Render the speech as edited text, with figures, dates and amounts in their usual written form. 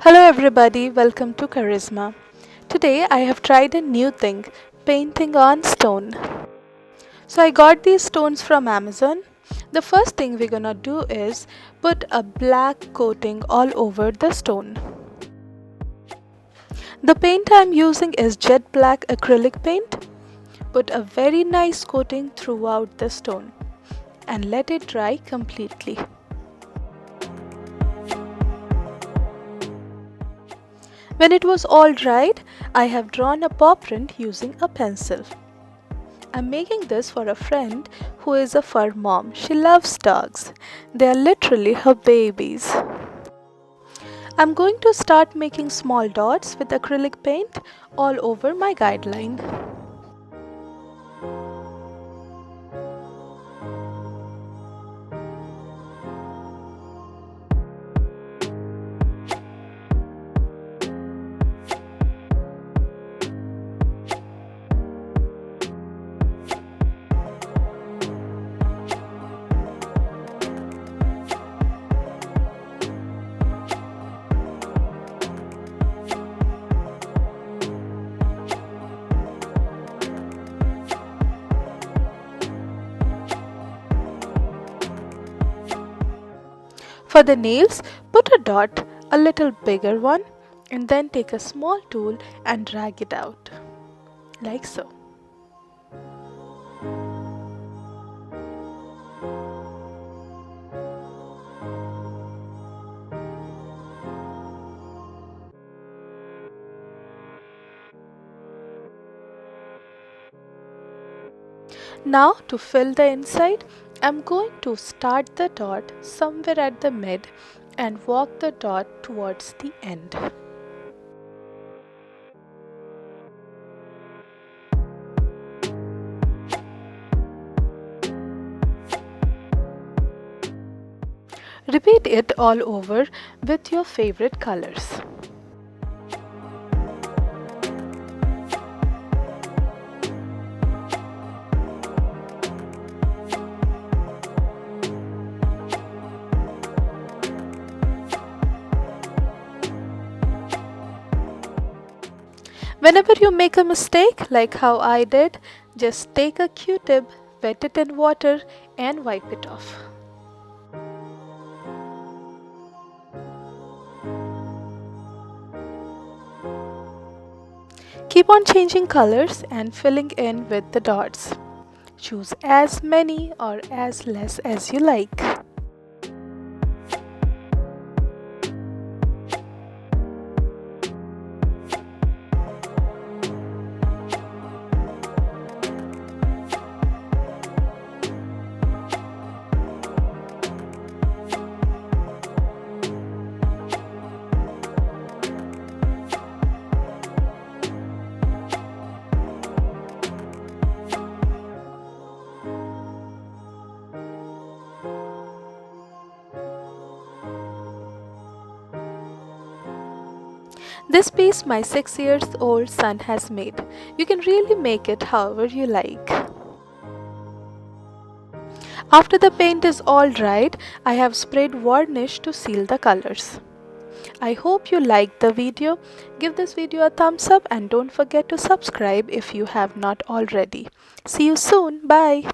Hello everybody, welcome to Charisma. Today I have tried a new thing, painting on stone. So I got these stones from Amazon. The first thing we're gonna do is put a black coating all over the stone. The paint I'm using is jet black acrylic paint. Put a very nice coating throughout the stone and let it dry completely. When it was all dried, I have drawn a paw print using a pencil. I'm making this for a friend who is a fur mom. She loves dogs. They are literally her babies. I'm going to start making small dots with acrylic paint all over my guideline. For the nails, put a dot, a little bigger one, and then take a small tool and drag it out, like so. Now to fill the inside, I'm going to start the dot somewhere at the mid and walk the dot towards the end. Repeat it all over with your favorite colors. Whenever you make a mistake, like how I did, just take a Q-tip, wet it in water and wipe it off. Keep on changing colors and filling in with the dots. Choose as many or as less as you like. This piece my 6-year-old son has made. You can really make it however you like. After the paint is all dried, I have sprayed varnish to seal the colors. I hope you liked the video. Give this video a thumbs up and don't forget to subscribe if you have not already. See you soon. Bye.